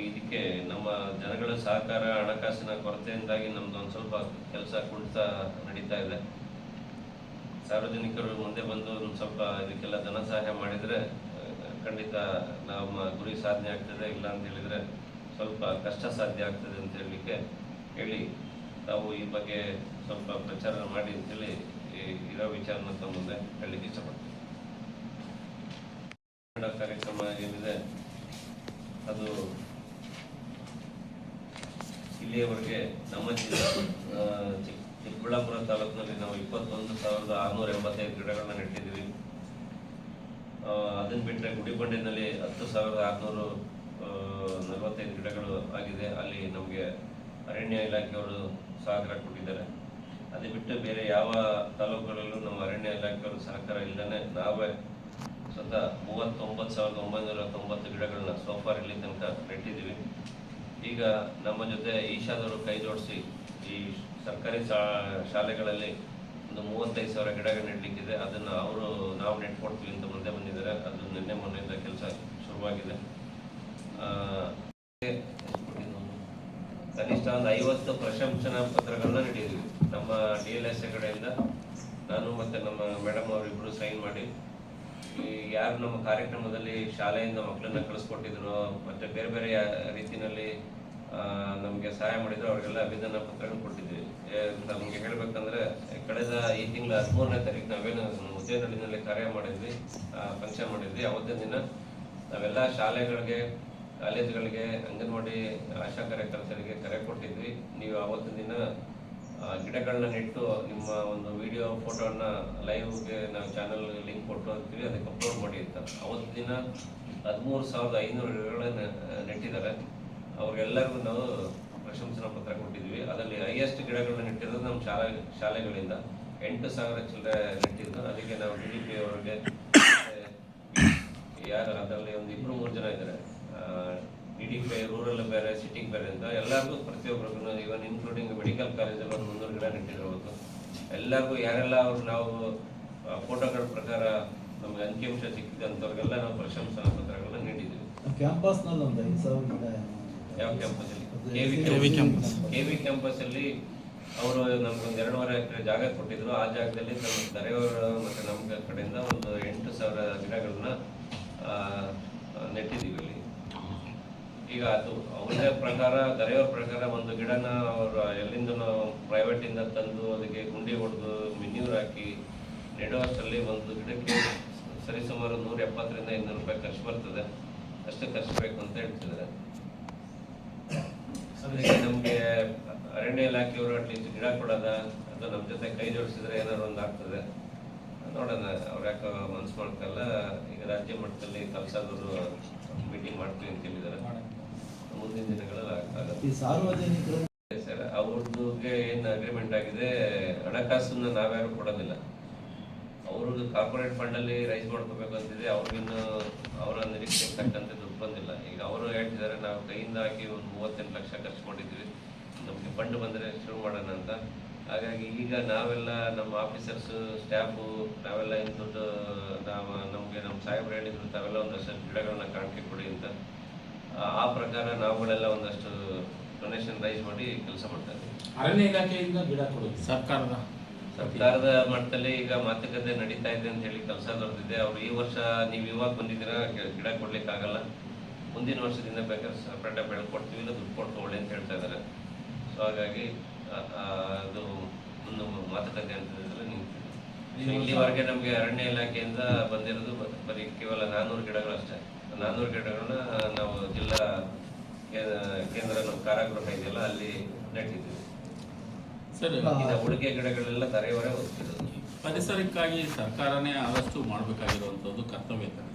ಇದಕ್ಕೆ ನಮ್ಮ ಜನಗಳ ಸಹಕಾರ, ಹಣಕಾಸಿನ ಕೊರತೆಯಿಂದಾಗಿ ನಮ್ದು ಒಂದು ಸ್ವಲ್ಪ ಕೆಲಸ ಕುಂಠಿತ ನಡೀತಾ ಇದೆ. ಸಾರ್ವಜನಿಕರು ಮುಂದೆ ಬಂದು ಒಂದು ಸ್ವಲ್ಪ ಇದಕ್ಕೆಲ್ಲ ಧನ ಸಹಾಯ ಮಾಡಿದರೆ ಖಂಡಿತ ನಮ್ಮ ಗುರಿ ಸಾಧನೆ ಆಗ್ತದೆ. ಇಲ್ಲ ಅಂತ ಹೇಳಿದರೆ ಸ್ವಲ್ಪ ಕಷ್ಟ ಸಾಧ್ಯ ಆಗ್ತದೆ ಅಂತ ಹೇಳಿ ತಾವು ಈ ಬಗ್ಗೆ ಸ್ವಲ್ಪ ಪ್ರಚಾರ ಮಾಡಿ ಅಂತೇಳಿ ಇರೋ ವಿಚಾರನ ತಮ್ಮ ಮುಂದೆ ಹೇಳಲಿಕ್ಕೆ ಇಷ್ಟಪಡ್ತೀನಿ. ಕಾರ್ಯಕ್ರಮ ಏನಿದೆ ಅದು ಇಲ್ಲಿಯವರೆಗೆ ನಮ್ಮ ಜಿಲ್ಲೆ ಚಿಕ್ಕಬಳ್ಳಾಪುರ ತಾಲೂಕಿನಲ್ಲಿ ನಾವು 21,685 ಗಿಡಗಳನ್ನ ನೆಟ್ಟಿದ್ದೀವಿ. ಅದನ್ನು ಬಿಟ್ಟರೆ ಗುಡಿಬಂಡೆನಲ್ಲಿ 10,645 ಗಿಡಗಳು ಆಗಿದೆ. ಅಲ್ಲಿ ನಮಗೆ ಅರಣ್ಯ ಇಲಾಖೆಯವರು ಸಹಕಾರ ಕೊಟ್ಟಿದ್ದಾರೆ. ಅದು ಬಿಟ್ಟು ಬೇರೆ ಯಾವ ತಾಲೂಕುಗಳಲ್ಲೂ ನಮ್ಮ ಅರಣ್ಯ ಇಲಾಖೆಯವರು ಸಹಕಾರ ಇಲ್ಲದೇ ನಾವೇ ಸ್ವತಃ 39,990 ಗಿಡಗಳನ್ನ ಸೋಫಾರ್ ಇಲ್ಲಿ ತನಕ ನೆಟ್ಟಿದ್ದೀವಿ. ಈಗ ನಮ್ಮ ಜೊತೆ ಈಶಾದವರು ಕೈ ಜೋಡಿಸಿ ಈ ಸರ್ಕಾರಿ ಶಾಲೆಗಳಲ್ಲಿ ಒಂದು 35,000 ಗಿಡಗಳು ನೆಡಲಿಕ್ಕಿದೆ. ಅದನ್ನು ನಾವು ನೆಟ್ಕೊಡ್ತೀವಿ ಅಂತ ಮುಂದೆ ಬಂದಿದ್ದಾರೆ. ಅದು ನಿನ್ನೆ ಮೊನ್ನೆಯಿಂದ ಕೆಲಸ ಶುರುವಾಗಿದೆ. ಕನಿಷ್ಠ ಒಂದು 50 ಪ್ರಶಂಸನಾ ಪತ್ರಗಳನ್ನ ನೀಡಿದ್ವಿ ನಮ್ಮ DLSA ಕಡೆಯಿಂದ. ನಾನು ಮತ್ತು ನಮ್ಮ ಮೇಡಮ್ ಅವರಿಬ್ಬರು ಸೈನ್ ಮಾಡಿ ಯಾರು ನಮ್ಮ ಕಾರ್ಯಕ್ರಮದಲ್ಲಿ ಶಾಲೆಯಿಂದ ಮಕ್ಕಳನ್ನ ಕಳಿಸ್ಕೊಟ್ಟಿದ್ರು ಮತ್ತು ಬೇರೆ ಬೇರೆ ರೀತಿಯಲ್ಲಿ ನಮಗೆ ಸಹಾಯ ಮಾಡಿದ್ರು ಅವರಿಗೆಲ್ಲ ಅಭಿನಂದನಾ ಪತ್ರಗಳು ಕೊಟ್ಟಿದ್ವಿ. ನಮಗೆ ಹೇಳಬೇಕಂದ್ರೆ ಕಳೆದ ಈ ತಿಂಗಳ 13ನೇ ತಾರೀಕು ನಾವೇನು ಮುದ್ದೇನಹಳ್ಳಿನಲ್ಲಿ ಕಾರ್ಯ ಮಾಡಿದ್ವಿ, ಫಂಕ್ಷನ್ ಮಾಡಿದ್ವಿ. ಅವತ್ತಿನ ದಿನ ನಾವೆಲ್ಲ ಶಾಲೆಗಳಿಗೆ, ಕಾಲೇಜುಗಳಿಗೆ, ಅಂಗನವಾಡಿ ಆಶಾ ಕಾರ್ಯಕರ್ತರಿಗೆ ಕರೆ ಕೊಟ್ಟಿದ್ವಿ. ನೀವು ಅವತ್ತಿನ ದಿನ ಗಿಡಗಳನ್ನ ನೆಟ್ಟು ನಿಮ್ಮ ಒಂದು ವಿಡಿಯೋ ಫೋಟೋನ ಲೈವ್ಗೆ ನಾವು ಚಾನಲ್ ಲಿಂಕ್ ಕೊಟ್ಟು ಹೋಗ್ತೀವಿ, ಅದಕ್ಕೆ ಅಪ್ಲೋಡ್ ಮಾಡಿ ಅಂತ. ಅವತ್ತಿನ ದಿನ 13,500 ಗಿಡಗಳನ್ನ ನೆಟ್ಟಿದ್ದಾರೆ. ಅವ್ರಿಗೆಲ್ಲರಿಗೂ ನಾವು ಪ್ರಶಂಸನಾ ಪತ್ರ ಕೊಟ್ಟಿದ್ವಿ. ಅದರಲ್ಲಿ ಹೈಯೆಸ್ಟ್ ಗಿಡಗಳನ್ನ ನೆಟ್ಟಿರೋದು ನಮ್ಮ ಶಾಲೆಗಳಿಂದ 8,000 ಚಿಲ್ಲರೆ ನೆಟ್ಟಿದ್ದು. ಅದಕ್ಕೆ ನಾವು DDP ಅವರಿಗೆ ಯಾರು ಅದರಲ್ಲಿ ಒಂದು 2-3 ಜನ ಇದ್ದಾರೆ, DDP ರೂರಲ್ ಬೇರೆ, ಸಿಟಿಗೆ ಬೇರೆ ಅಂತ ಎಲ್ಲರಿಗೂ ಪ್ರತಿಯೊಬ್ಬರಿಗೂ, ಇವನ್ ಇನ್ಕ್ಲೂಡಿಂಗ್ ಮೆಡಿಕಲ್ ಕಾಲೇಜಲ್ಲಿ ಒಂದು 300 ಗಿಡ ನೆಟ್ಟಿರೋದು. ಎಲ್ಲರಿಗೂ ಯಾರೆಲ್ಲ ಅವ್ರು ನಾವು ಫೋಟೋಗಳ ಪ್ರಕಾರ ನಮ್ಗೆ ಅಂಕಿಅಂಶ ಸಿಕ್ಕಿದೆ ಅಂಥವ್ರಿಗೆಲ್ಲ ನಾವು ಪ್ರಶಂಸನಾ ಪತ್ರಗಳನ್ನ ನೀಡಿದ್ದೀವಿ. ಕ್ಯಾಂಪಸ್ನಲ್ಲಿ ಒಂದು 5,000 ಗಿಡ. ಯಾವ ಕ್ಯಾಂಪಸ್ಸಲ್ಲಿ? KV ಕ್ಯಾಂಪಸ್ಸಲ್ಲಿ ಅವರು ನಮ್ಗೊಂದು 2.5 ಎಕರೆ ಜಾಗ ಕೊಟ್ಟಿದ್ರು. ಆ ಜಾಗದಲ್ಲಿ ನಮ್ಮ ದರೆಯವರು ಮತ್ತು ನಮ್ಮ ಕಡೆಯಿಂದ ಒಂದು 8,000 ಗಿಡಗಳನ್ನ ನೆಟ್ಟಿದ್ದೀವಿ ಇಲ್ಲಿ. ಈಗ ಅದು ಅವರೇ ಪ್ರಕಾರ, ದರೆಯವರ ಪ್ರಕಾರ ಒಂದು ಗಿಡನ ಅವರು ಎಲ್ಲಿಂದ ಪ್ರೈವೇಟಿಂದ ತಂದು ಅದಕ್ಕೆ ಗುಂಡಿ ಹೊಡೆದು ಮೆನ್ಯೂರ್ ಹಾಕಿ ನೆಡುವಷ್ಟರಲ್ಲಿ ಒಂದು ಗಿಡಕ್ಕೆ ಸರಿಸುಮಾರು 170ರಿಂದ 200 ರೂಪಾಯಿ ಖರ್ಚು ಬರ್ತದೆ. ಅಷ್ಟೇ ಖರ್ಚು ಬೇಕು ಅಂತ ಹೇಳ್ತಿದ್ದಾರೆ. ನಮಗೆ ಅರಣ್ಯ ಇಲಾಖೆಯವರು ಅಟ್ಲೀಸ್ಟ್ ಗಿಡ ಕೊಡೋದ ಅದು ನಮ್ಮ ಜೊತೆ ಕೈ ಜೋಡಿಸಿದ್ರೆ ಏನಾದ್ರು ಒಂದು ಆಗ್ತದೆ. ನೋಡೋಣ, ಅವ್ರು ಯಾಕೆ ಮನ್ಸು ಮಾಡ್ಕಲ್ಲ. ಈಗ ರಾಜ್ಯ ಮಟ್ಟದಲ್ಲಿ ಕೆಲಸದವರು ಮೀಟಿಂಗ್ ಮಾಡ್ತೀವಿ ಅಂತ ಹೇಳಿದ್ದಾರೆ. ಮುಂದಿನ ದಿನಗಳಲ್ಲಿ ಆಗುತ್ತೆ ಸರ್. ಅವ್ರದ್ದುಗೆ ಏನು ಅಗ್ರಿಮೆಂಟ್ ಆಗಿದೆ, ಹಣಕಾಸನ್ನ ನಾವ್ಯಾರು ಕೊಡೋದಿಲ್ಲ. ಅವ್ರದ್ದು ಕಾರ್ಪೊರೇಟ್ ಫಂಡಲ್ಲಿ ರೈಸ್ ಮಾಡ್ಕೋಬೇಕು ಅಂತಿದೆ. ಅವ್ರಿಗಿನ್ನು ಅವರ ನಿರೀಕ್ಷೆಗೆ ತಕ್ಕಂತೆ ದುಡ್ಡು ಬಂದಿಲ್ಲ. ಈಗ ಅವರು ಹೇಳ್ತಿದ್ದಾರೆ ನಾವು ಕೈಯಿಂದ ಹಾಕಿ ಒಂದು 38 ಲಕ್ಷ ಖರ್ಚು ಮಾಡಿದ್ವಿ, ನಮಗೆ ಫಂಡ್ ಬಂದರೆ ಶುರು ಮಾಡೋಣ ಅಂತ. ಹಾಗಾಗಿ ಈಗ ನಾವೆಲ್ಲ ನಮ್ಮ ಆಫೀಸರ್ಸು, ಸ್ಟಾಫು ನಾವೆಲ್ಲ ಇನ್ನು ದುಡ್ಡು ನಮಗೆ ನಮ್ಮ ಸಾಹೇಬ್ರು ಹೇಳಿದ್ರು ತಾವೆಲ್ಲ ಒಂದಷ್ಟು ಗಿಡಗಳನ್ನ ಕಾಣಿಕೆ ಕೊಡಿ ಅಂತ. ಆ ಪ್ರಕಾರ ನಾವುಗಳೆಲ್ಲ ಒಂದಷ್ಟು ಡೊನೇಷನ್ ರೈಸ್ ಮಾಡಿ ಕೆಲಸ ಮಾಡ್ತಾ ಇದ್ದೀವಿ. ಅರಣ್ಯ ಇಲಾಖೆಯಿಂದ ಗಿಡ ಕೊಡೋದು ಸರ್ಕಾರದ ಮಟ್ಟದಲ್ಲಿ ಈಗ ಮಾತುಕತೆ ನಡೀತಾ ಇದೆ ಅಂತ ಹೇಳಿ ಕೆಲಸ ದೊರೆತಿದೆ. ಅವ್ರು ಈ ವರ್ಷ ನೀವು ಇವಾಗ ಬಂದಿದ್ದೀರಾ, ಗಿಡ ಕೊಡ್ಲಿಕ್ಕೆ ಆಗಲ್ಲ, ಮುಂದಿನ ವರ್ಷದಿಂದ ಬೇಕಾದ್ರೆ ಸಪ್ರೇಟಾಗಿ ಬೆಳ್ಕೊಡ್ತೀವಿ, ಇಲ್ಲ ದುಡ್ಡು ಕೊಡ್ಕೊಳ್ಳಿ ಅಂತ ಹೇಳ್ತಾ ಇದ್ದಾರೆ. ಸೊ ಹಾಗಾಗಿ ಅದು ಒಂದು ಮಾತುಕತೆ ಅಂತ ನಿಂತಿದೆ. ಇಲ್ಲಿವರೆಗೆ ನಮಗೆ ಅರಣ್ಯ ಇಲಾಖೆಯಿಂದ ಬಂದಿರೋದು ಬರೀ ಕೇವಲ 400 ಗಿಡಗಳು ಅಷ್ಟೇ. 400 ಗಿಡಗಳನ್ನ ನಾವು ಜಿಲ್ಲಾ ಕೇಂದ್ರ ನಮ್ಮ ಕಾರಾಗೃಹ ಇದೆಯಲ್ಲ ಅಲ್ಲಿ ನೆಟ್ಟಿದ್ದೀವಿ. ಉಳಿಕೆ ಗಿಡಗಳೆಲ್ಲ ದರೆಯವರೇ ಹೋಗ್ತಿರೋದು. ಪರಿಸರಕ್ಕಾಗಿ ಸರ್ಕಾರನೇ ಆದಷ್ಟು ಮಾಡಬೇಕಾಗಿರುವಂಥದ್ದು ಕರ್ತವ್ಯ,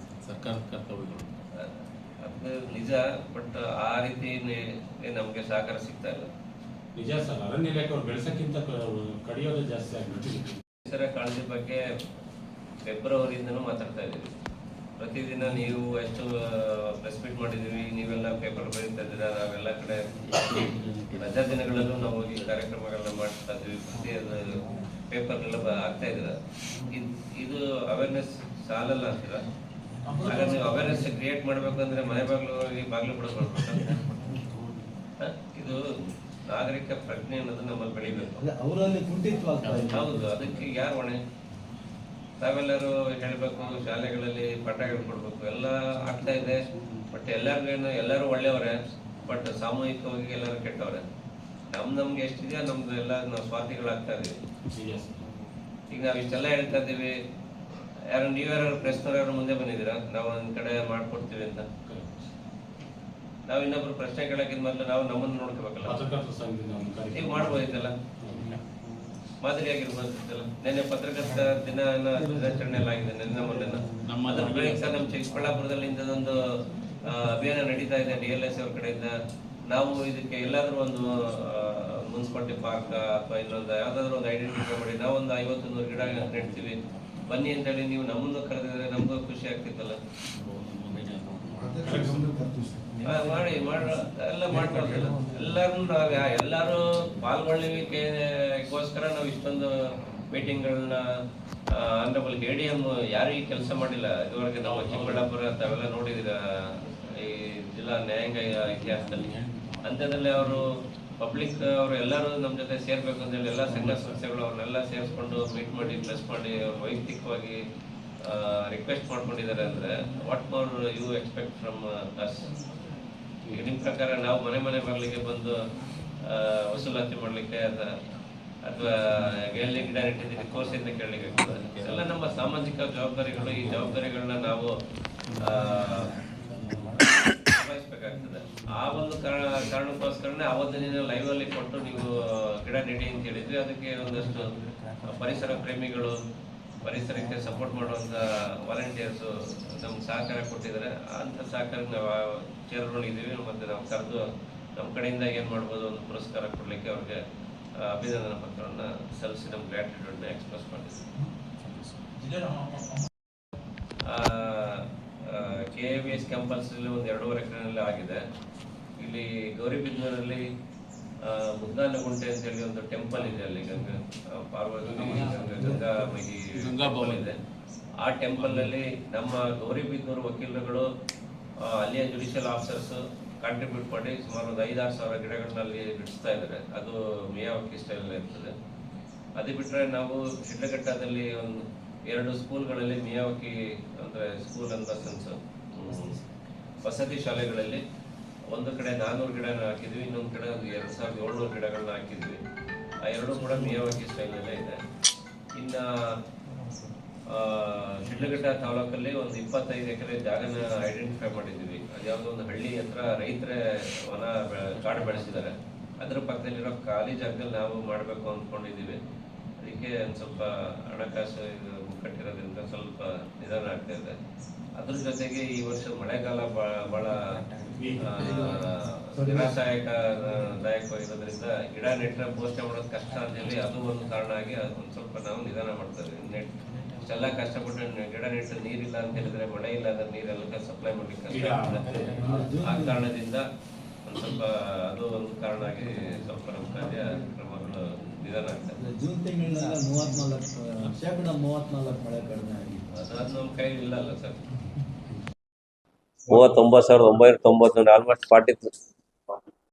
ಸರ್ಕಾರದ ಕರ್ತವ್ಯಗಳು. ಅದು ನಿಜ, ಬಟ್ ಆ ರೀತಿ ನಮಗೆ ಸಹಕಾರ ಸಿಗ್ತಾ ಇಲ್ಲ. ನಿಜ ಸರ್, ಅರಣ್ಯ ಇಲಾಖೆ ಅವ್ರು ಬೆಳೆಸಕ್ಕಿಂತ ಕಡಿಯೋದು ಜಾಸ್ತಿ ಆಗಿಬಿಟ್ಟಿದೆ. ಪರಿಸರ ಕಾಳಜಿ ಬಗ್ಗೆ ಫೆಬ್ರವರಿಯಿಂದನೂ ಮಾತಾಡ್ತಾ ಇದ್ದೀವಿ. ಪ್ರತಿದಿನ ನೀವು ಎಷ್ಟು ಪ್ರೆಸ್ ಮೀಟ್ ಮಾಡಿದ್ದೀವಿ, ನೀವೆಲ್ಲ ಪೇಪರ್ ಬರೀತಾ ಇದ್ದೀರಾ. ನಾವೆಲ್ಲ ಕಡೆ ರಜಾ ದಿನಗಳಲ್ಲೂ ನಾವು ಈ ಕಾರ್ಯಕ್ರಮಗಳನ್ನ ಮಾಡ್ತಾ ಇದ್ದೀವಿ. ಪ್ರತಿ ಪೇಪರ್ನೆಲ್ಲ ಆಗ್ತಾ ಇದ್ದೀರ. ಇದು ಅವೇರ್ನೆಸ್ ಸಾಲಲ್ಲ ಅಂತೀರ. ಹಾಗಾದ್ರೆ ನೀವು ಅವೇರ್ನೆಸ್ ಕ್ರಿಯೇಟ್ ಮಾಡ್ಬೇಕಂದ್ರೆ ಮನೆ ಬಾಗಿಲು ಬಿಡಬೇಕು. ಇದು ನಾಗರಿಕ ಪ್ರಜ್ಞೆ ಅನ್ನೋದು ನಮ್ಮಲ್ಲಿ ಬೆಳಿಬೇಕು. ಅವರಲ್ಲಿ ಕುಂಠಿತ್ವ ಆಗ್ತಾ ಇದೆ. ಹೌದು, ಅದಕ್ಕೆ ಯಾರು ಹೊಣೆ? ತಾವೆಲ್ಲರೂ ಹೇಳ್ಬೇಕು, ಶಾಲೆಗಳಲ್ಲಿ ಪಾಠ ಹೇಳ್ಕೊಡ್ಬೇಕು, ಎಲ್ಲ ಆಗ್ತಾ ಇದೆ. ಬಟ್ ಎಲ್ಲರೂ ಒಳ್ಳೆಯವರೇ, ಬಟ್ ಸಾಮೂಹಿಕವಾಗಿ ಎಲ್ಲರೂ ಕೆಟ್ಟವ್ರೆ. ನಮ್ಗೆ ಎಷ್ಟಿದೆಯೋ ನಮ್ದು ಎಲ್ಲ ನಾವು ಸ್ವಾರ್ಥಿಗಳಾಗ್ತಾ ಇದೀವಿ. ಈಗ ನಾವು ಇಷ್ಟೆಲ್ಲ ಹೇಳ್ತಾ ಇದ್ದೀವಿ, ನೀವ್ಯಾರು ಪ್ರೆಸ್ನವ್ರು ಮುಂದೆ ಬಂದಿದ್ದೀರಾ ನಾವು ಒಂದ್ ಕಡೆ ಮಾಡ್ಕೊಡ್ತೀವಿ ಅಂತ? ನಾವ್ ಇನ್ನೊಬ್ರು ಪ್ರಶ್ನೆ ಕೇಳಕ್ಕಿಂತ ಮೊದಲು ನಾವು ನಮ್ಮನ್ನು ನೋಡ್ಕೋಬೇಕಲ್ಲ. ನೀವು ಮಾಡ್ಬೋದಿತ್ತಲ್ಲ, ಮಾದರಿಯಾಗಿರ್ಬೋದಿತ್ತಲ್ಲ. ನೆನ್ನೆ ಪತ್ರಕರ್ತ ದಿನಾಚರಣೆ ಎಲ್ಲ ಆಗಿದೆ, ನೆನ್ನೆ ಮೊನ್ನೆ. ನಮ್ಮ ಚಿಕ್ಕಬಳ್ಳಾಪುರದಲ್ಲಿ ಇಂಥದೊಂದು ಅಭಿಯಾನ ನಡೀತಾ ಇದೆ DLS ಅವ್ರ ಕಡೆಯಿಂದ. ನಾವು ಇದಕ್ಕೆ ಎಲ್ಲಾದ್ರೂ ಒಂದು ಮುನ್ಸಿಪಾಲಿಟಿ ಪಾರ್ಕ್ ಅಥವಾ ಇನ್ನೊಂದು ಯಾವ್ದಾದ್ರು ಒಂದು ಐಡೆಂಟಿಫೈ ಮಾಡಿ ನಾವೊಂದು 50-100 ಗಿಡ ನೆಡ್ತೀವಿ ಬನ್ನಿ ಅಂತ ಹೇಳಿ ನೀವು ನಮ್ಮನ್ನು ಕರೆದಿದ್ರೆ ನಮಗೂ ಖುಷಿ ಆಗ್ತಿತ್ತಲ್ಲ. ಮಾಡಿ ಎಲ್ಲ ಮಾಡ್ಕೊಳ್ತಿಲ್ಲ. ಎಲ್ಲರೂ ಪಾಲ್ಗೊಳ್ಳುವಿಕೆಗೋಸ್ಕರ ನಾವು ಇಷ್ಟೊಂದು ಮೀಟಿಂಗ್ಗಳನ್ನ ಆನರಬಲ್ ADM ಯಾರು ಈ ಕೆಲಸ ಮಾಡಿಲ್ಲ ಇದುವರೆಗೆ. ನಾವು ಚಿಕ್ಕಬಳ್ಳಾಪುರ ತಾವೆಲ್ಲ ನೋಡಿದಿರ ಈ ಜಿಲ್ಲಾ ನ್ಯಾಯಾಂಗ ಇತಿಹಾಸದಲ್ಲಿ. ಅಂಥದ್ರಲ್ಲಿ ಅವರು ಪಬ್ಲಿಕ್ ಅವರು ಎಲ್ಲರೂ ನಮ್ಮ ಜೊತೆ ಸೇರ್ಬೇಕು ಅಂತ ಹೇಳಿ ಎಲ್ಲ ಸಂಘ ಸಂಸ್ಥೆಗಳು ಅವ್ರನ್ನೆಲ್ಲ ಸೇರಿಸ್ಕೊಂಡು ಮೀಟ್ ಮಾಡಿ ಪ್ಲಸ್ ಮಾಡಿ ಅವ್ರು ವೈಯಕ್ತಿಕವಾಗಿ ರಿಕ್ವೆಸ್ಟ್ ಮಾಡ್ಕೊಂಡಿದ್ದಾರೆ. ಅಂದ್ರೆ what more you expect from us? ಈಗ ನಿಮ್ಮ ಪ್ರಕಾರ ನಾವು ಮನೆ ಬರ್ಲಿಕ್ಕೆ ಬಂದು ವಸೂಲಾತಿ ಮಾಡ್ಲಿಕ್ಕೆ ಅಥವಾ ಎಲ್ಲಿ ಗಿಡ ನೆಟ್ಟಿದ್ದೀವಿ ಕೋರ್ಸಿಂದ ಕೇಳಲಿಕ್ಕೆ ಎಲ್ಲ ನಮ್ಮ ಸಾಮಾಜಿಕ ಜವಾಬ್ದಾರಿಗಳು. ಈ ಜವಾಬ್ದಾರಿಗಳನ್ನ ನಾವು ನಿಭಾಯಿಸ್ಬೇಕಾಗ್ತದೆ. ಆ ಒಂದು ಕಾರಣಕ್ಕೋಸ್ಕರನೇ ಆವತ್ತು ನೀನು ಲೈವ್ ಅಲ್ಲಿ ಕೊಟ್ಟು ನೀವು ಗಿಡ ನೆಡಿ ಅಂತ ಹೇಳಿದ್ವಿ. ಅದಕ್ಕೆ ಒಂದಷ್ಟು ಪರಿಸರ ಪ್ರೇಮಿಗಳು, ಪರಿಸರಕ್ಕೆ ಸಪೋರ್ಟ್ ಮಾಡುವಂತ ವಾಲಂಟಿಯರ್ಸ್ ನಮ್ಗೆ ಸಹಕಾರ ಕೊಟ್ಟಿದ್ದಾರೆ. ಅಂತ ಸಹಕಾರ ನಾವು ಸೇರ್ಕೊಂಡಿದ್ದೀವಿ. ಮತ್ತೆ ನಾವು ಕರೆದು ನಮ್ಮ ಕಡೆಯಿಂದ ಏನ್ ಮಾಡ್ಬೋದು ಒಂದು ಪುರಸ್ಕಾರ ಕೊಡ್ಲಿಕ್ಕೆ ಅವ್ರಿಗೆ ಅಭಿನಂದನಾ ಪತ್ರವನ್ನ ಸಲ್ಲಿಸಿ ನಮ್ಮ ಗ್ರಾಟಿಟ್ಯೂಡ್ ನ ಎಕ್ಸ್ಪ್ರೆಸ್ ಮಾಡಿದ್ದೀವಿ. KVS ಕ್ಯಾಂಪಸ್ ಅಲ್ಲಿ ಒಂದು 2.5 ಎಕರೆನಲ್ಲಿ ಆಗಿದೆ. ಇಲ್ಲಿ ಗೌರಿಬಿದನೂರಲ್ಲಿ ಮುದ್ದಾನಗುಂಟೆ ಅಂತ ಹೇಳಿ ಒಂದು ಟೆಂಪಲ್ ಇದೆ. ಅಲ್ಲಿ ಪಾರ್ವತಿ ಗಂಗಾ ಇದೆ. ಆ ಟೆಂಪಲ್ ನಲ್ಲಿ ನಮ್ಮ ಗೌರಿಬಿದನೂರು ವಕೀಲರುಗಳು ಅಲ್ಲಿಯ ಜುಡಿಷಿಯಲ್ ಆಫೀಸರ್ಸ್ ಕಾಂಟ್ರಿಬ್ಯೂಟ್ ಮಾಡಿ ಸುಮಾರು ಒಂದು 5-6 ಸಾವಿರ ಗಿಡಗಳನ್ನ ಅಲ್ಲಿ ಬಿಡಿಸ್ತಾ ಇದ್ದಾರೆ. ಅದು ಮಿಯಾವಾಕಿ ಸ್ಟೈಲ್ ಇರ್ತದೆ. ಅದು ಬಿಟ್ರೆ ನಾವು ಶಿಡ್ಲಘಟ್ಟದಲ್ಲಿ ಒಂದು 2 ಸ್ಕೂಲ್ಗಳಲ್ಲಿ ಮಿಯಾವಾಕಿ ಅಂದ್ರೆ ಸ್ಕೂಲ್ ಅಂತ ಸೆನ್ಸ್ ವಸತಿ ಶಾಲೆಗಳಲ್ಲಿ ಒಂದು ಕಡೆ 400 ಗಿಡನ ಹಾಕಿದ್ವಿ, ಇನ್ನೊಂದು ಕಡೆ ಒಂದು 2700 ಗಿಡಗಳನ್ನ ಹಾಕಿದ್ವಿ. ಆ 2 ಕೂಡ ಮಿಯಾವಾಕಿ ಸ್ಟೈಲ್ ಅಲ್ಲೇ ಇದೆ. ಇನ್ನ ಶಿಡ್ಲಘಟ್ಟ ತಾಲೂಕಲ್ಲಿ ಒಂದು 25 ಎಕರೆ ಜಾಗನ ಐಡೆಂಟಿಫೈ ಮಾಡಿದ್ವಿ. ಅದ್ಯಾವುದೋ ಒಂದು ಹಳ್ಳಿ ಹತ್ರ ರೈತರೇ ಕಾಡು ಬೆಳೆಸಿದ್ದಾರೆ. ಅದ್ರ ಪಕ್ಕದಲ್ಲಿರೋ ಖಾಲಿ ಜಾಗದಲ್ಲಿ ನಾವು ಮಾಡಬೇಕು ಅಂದ್ಕೊಂಡಿದ್ದೀವಿ. ಅದಕ್ಕೆ ಒಂದು ಸ್ವಲ್ಪ ಹಣಕಾಸು ಮುಕ್ಕಟ್ಟಿರೋದ್ರಿಂದ ಸ್ವಲ್ಪ ನಿಧಾನ ಆಗ್ತಾ ಇದೆ. ಅದ್ರ ಜೊತೆಗೆ ಈ ವರ್ಷ ಮಳೆಗಾಲ ಬಹಳ ನಿರಾಶಾದಾಯಕವಾಗಿರೋದ್ರಿಂದ ಗಿಡ ನೆಟ್ಟರೆ ಪೋಷಣೆ ಮಾಡೋದು ಕಷ್ಟ ಅಂತ ಹೇಳಿ ಅದು ಒಂದು ಕಾರಣ ಆಗಿ ಒಂದು ಸ್ವಲ್ಪ ನಾವು ನಿಧಾನ ಮಾಡ್ತಾ ಇದ್ದೀವಿ. ಇಷ್ಟೆಲ್ಲ ಕಷ್ಟಪಟ್ಟು ಗಿಡ ನೆಟ್ಟು ನೀರಿಲ್ಲ ಅಂತ ಹೇಳಿದ್ರೆ ಮಳೆ ಇಲ್ಲ ಅಂದ್ರೆ ನೀರೆಲ್ಲ ಸಪ್ಲೈ ಮಾಡ್ಲಿಕ್ಕೆ ಕಷ್ಟ ಆಗ್ತದೆ. ಆ ಕಾರಣದಿಂದ ಒಂದು ಸ್ವಲ್ಪ ಅದು ಒಂದು ಕಾರಣ ಆಗಿ ಸ್ವಲ್ಪ ನಮ್ಮ ಕಾರ್ಯ ಕ್ರಮಗಳು ನಿಧಾನ ಆಗ್ತದೆ. ಜೂನ್ ತಿಂಗಳಿನಲ್ಲಿ 34% ಮಳೆ ಕಡಿಮೆ ಆಗಿದೆ. ಅದು ನಮ್ಮ ಕೈಲಿ ಇಲ್ಲ ಅಲ್ಲ ಸರ್. 39,990 ಆಲ್ಮೋಸ್ಟ್ 40